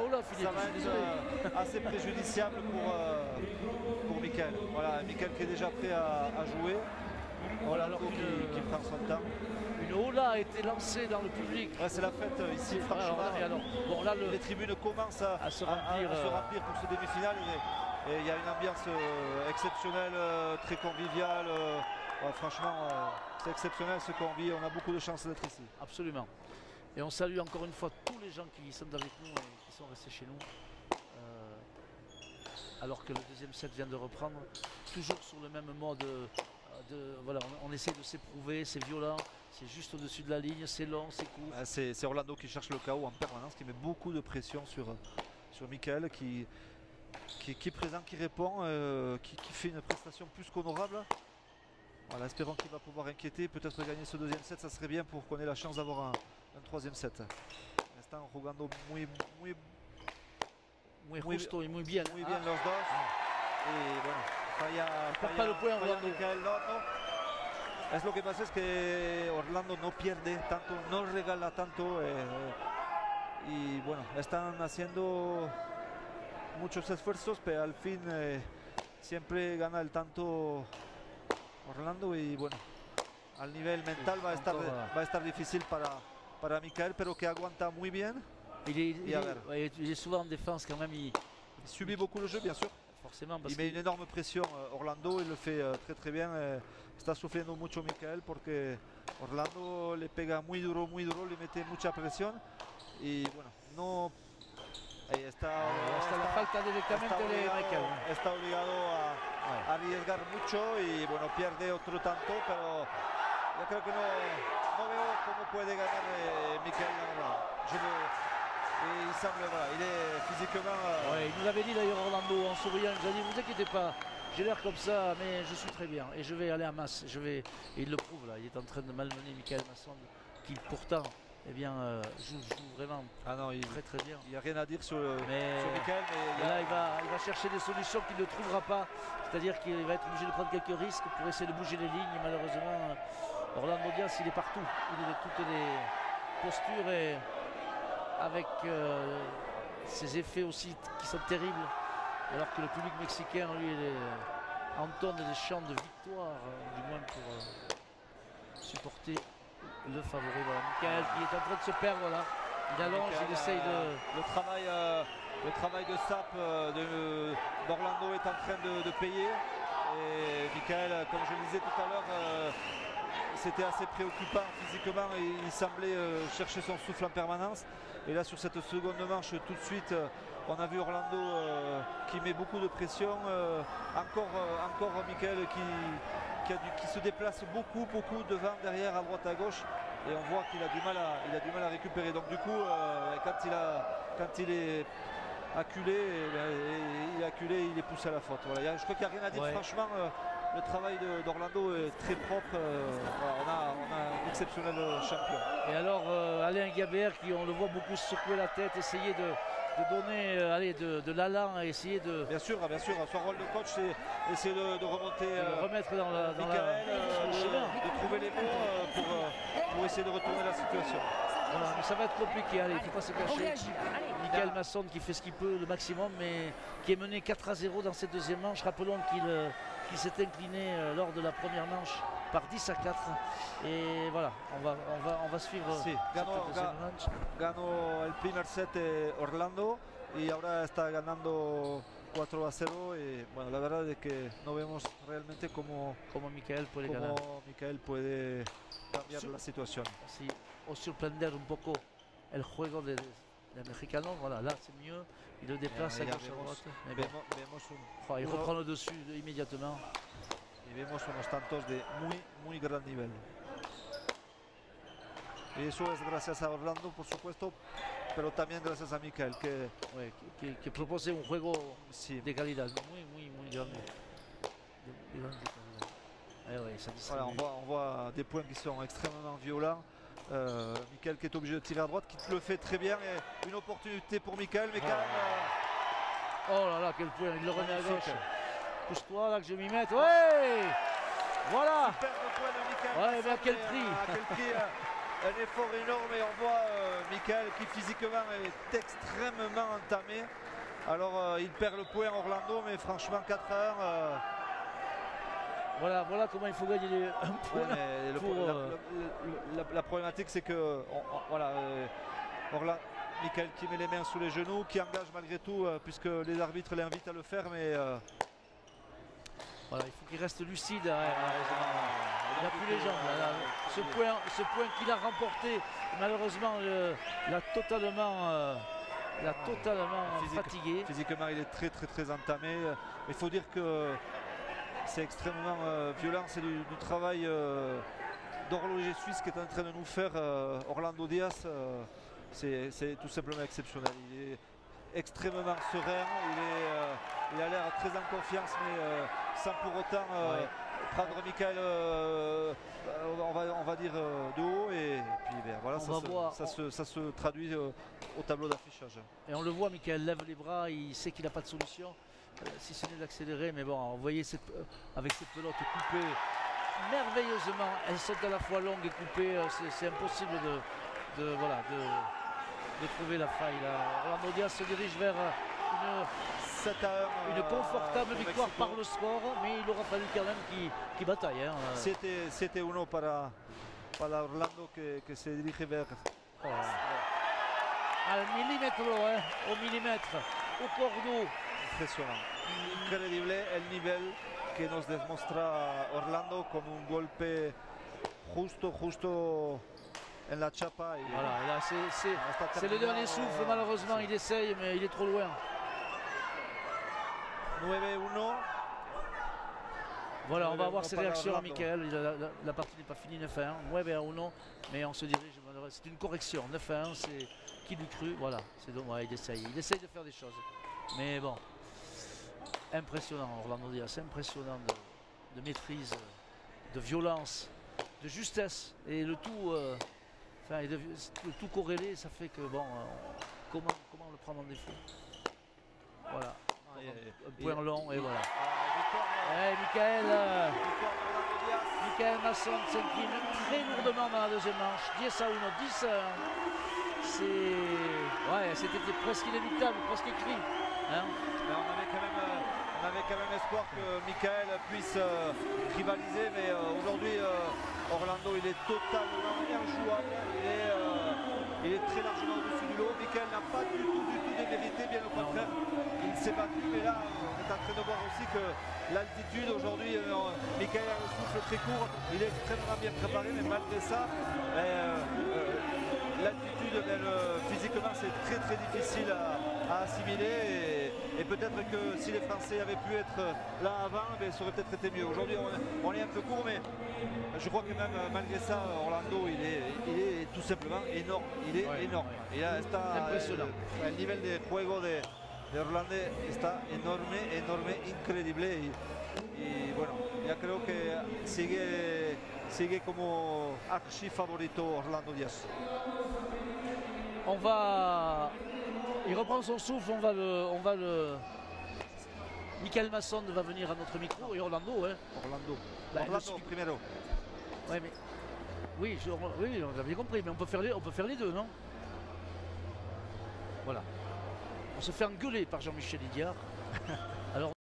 KO là, Philippe. Ça va être assez préjudiciable pour Michael. Voilà, Michael qui est déjà prêt à jouer. Voilà, alors qui prend son temps. Une Ola a été lancée dans le public. Ouais, c'est la fête ici, franchement. Bon, là, les tribunes commencent à se remplir pour ce demi-finale. Et il y a une ambiance exceptionnelle, très conviviale. Ouais, franchement, c'est exceptionnel ce qu'on vit. On a beaucoup de chance d'être ici. Absolument. Et on salue encore une fois tous les gens qui sont avec nous et qui sont restés chez nous. Alors que le deuxième set vient de reprendre. Toujours sur le même mode. Voilà, on essaie de s'éprouver, c'est violent, c'est juste au-dessus de la ligne, c'est long, c'est court. C'est Orlando qui cherche le chaos en permanence, qui met beaucoup de pression sur Michael, qui est présent, qui répond, qui fait une prestation plus qu'honorable. Voilà, espérons qu'il va pouvoir inquiéter, peut-être gagner ce deuxième set, ça serait bien pour qu'on ait la chance d'avoir un troisième set. Pour l'instant, jugando muy justo y muy bien. Muy bien los dos. Y bueno, pas le point Orlando. No. Es lo que pasa es que Orlando no pierde tanto, no regala tanto y bueno, están haciendo muchos esfuerzos, pero al fin siempre gana el tanto Orlando y bueno, al nivel mental va a estar difícil para Michael, pero que aguanta muy bien. Il est souvent en défense quand même. Il subit beaucoup le jeu, bien sûr. Forcément, il met une énorme pression Orlando, il le fait très bien. Está sufriendo mucho Michael porque Orlando le pega muy duro, le mete mucha presión y bueno, no está la falta directamente de Michael. Está obligado a arriesgar mucho y bueno, pierde otro tanto, pero yo creo que no veo cómo puede ganar Michael. Et il semble, voilà, il est physiquement... Ouais, il nous l'avait dit d'ailleurs Orlando en souriant, il nous a dit, vous inquiétez pas, j'ai l'air comme ça, mais je suis très bien et je vais aller en masse. Et il le prouve là, il est en train de malmener Michael Masson, qui pourtant joue vraiment très bien. Il n'y a rien à dire sur Michael. Mais là, il va chercher des solutions qu'il ne trouvera pas, c'est-à-dire qu'il va être obligé de prendre quelques risques pour essayer de bouger les lignes. Et malheureusement, Orlando Diaz, il est partout, il est de toutes les postures et avec ses effets aussi qui sont terribles, alors que le public mexicain, lui, entonne des chants de victoire, du moins pour supporter le favori. Voilà, Michael qui est en train de se perdre là. Il allonge, il essaye de... Le travail de SAP d'Orlando est en train de payer. Et Michael, comme je le disais tout à l'heure, c'était assez préoccupant physiquement et il semblait chercher son souffle en permanence. Et là sur cette seconde manche, tout de suite, on a vu Orlando qui met beaucoup de pression. Encore Michael qui se déplace beaucoup devant, derrière, à droite, à gauche. Et on voit qu'il a du mal à récupérer. Donc du coup, quand il est acculé, il est poussé à la faute. Voilà. Je crois qu'il n'y a rien à dire, franchement. Le travail d'Orlando est très propre. Voilà, on a un exceptionnel champion. Et alors Alain Gabert, qui on le voit beaucoup secouer la tête, essayer de donner de l'allant, essayer de... Bien sûr, son rôle de coach, c'est essayer de remonter, de remettre dans Michael, de trouver les mots pour essayer de retourner la situation. Voilà, mais ça va être compliqué, allez, il ne faut pas se cacher. Michael Masson qui fait ce qu'il peut, le maximum, mais qui est mené 4-0 dans cette deuxième manche. Rappelons qu'il s'est incliné lors de la première manche par 10-4. Et voilà, on va suivre cette deuxième manche. Ganó el primer set Orlando y ahora está ganando 4-0 y bueno, la verdad es que no vemos realmente cómo Michael puede cambiar la situación. Sí, o sorprender un poco el juego del mexicano. Voilà, là c'est mieux, il le déplace à gauche à droite. Il reprend le dessus immédiatement. Y vemos unos tantos de muy gran nivel. Y eso es gracias a Orlando, por supuesto, pero también gracias a Michael, que propose un juego de calidad muy grande. Voilà, on voit des points qui sont extrêmement violents. Michael qui est obligé de tirer à droite, qui le fait très bien. Et une opportunité pour Michael, mais quand même... Oh là là, quel point, il le remet à gauche. Pousse-toi là que je m'y mette. Ouais, voilà. Super point de Michael. Ouais, mais à quel prix, un effort énorme et on voit Michael qui physiquement est extrêmement entamé. Alors il perd le point Orlando, mais franchement 4-1. Voilà comment il faut gagner un point. La problématique c'est que Michael qui met les mains sous les genoux, qui engage malgré tout, puisque les arbitres l'invitent à le faire, mais voilà, il faut qu'il reste lucide. Il n'a plus les jambes. Ce point qu'il a remporté, malheureusement, l'a totalement fatigué. Physiquement, il est très entamé. Il faut dire que c'est extrêmement violent. C'est du travail d'horloger suisse qui est en train de nous faire Orlando Diaz. C'est tout simplement exceptionnel. Il est extrêmement serein. Il a l'air très en confiance, mais sans pour autant prendre Michael on va dire de haut, et puis voilà, ça se traduit au tableau d'affichage. Et on le voit, Michael lève les bras, il sait qu'il n'a pas de solution, si ce n'est d'accélérer, mais bon, vous voyez avec cette pelote coupée merveilleusement, elle saute à la fois longue et coupée, c'est impossible de trouver la faille là. Orlando Diaz se dirige vers une confortable victoire par le score, mais il aura fallu quand même qu'il bataille. 7-1 para Orlando que se dirige vers... Al milímetro, au millimètre, au cordeau. Impresionante. Increíble el nivel que nos demuestra Orlando con un golpe justo en la chapa. Voilà, et là c'est le dernier souffle, malheureusement il essaye, mais il est trop loin. 9-1. Voilà, on va avoir ses réactions à Michael. La partie n'est pas finie, 9-1. 9-1, mais on se dirige. C'est une correction. 9-1, c'est qui lui cru. Voilà, c'est donc il essaye de faire des choses. Mais bon, impressionnant, Orlando Diaz, impressionnant de maîtrise, de violence, de justesse. Et le tout, le tout corrélé, ça fait que bon, comment le prendre en défaut. Voilà. Un point long et voilà. Michael Masson s'incline très lourdement dans la deuxième manche. 10-1, 10-1. C'était presque inévitable, presque écrit. Hein, on avait quand même espoir que Michael puisse rivaliser, mais aujourd'hui Orlando il est totalement injouable. Il est très largement au-dessus du lot. Michael n'a pas du tout démérité, bien au contraire. Il s'est battu, mais là on est en train de voir aussi que l'altitude aujourd'hui, Michael a le souffle très court, il est extrêmement bien préparé, mais malgré ça, l'altitude, physiquement c'est très difficile à assimiler, et peut-être que si les Français avaient pu être là avant, ça aurait peut-être été mieux. Aujourd'hui on est un peu court, mais je crois que même malgré ça, Orlando il est tout simplement énorme. Il est énorme. Impressionnant. El nivel de juego de Orlando está enorme, increíble, y bueno, ya creo que sigue como archi favorito Orlando Diaz. Il reprend son souffle, Michael Masson va venir à notre micro, et Orlando, hein. Orlando primero. Ouais, mais oui, on a bien compris, mais on peut faire les deux, non? Voilà. On se fait engueuler par Jean-Michel Idiard. Alors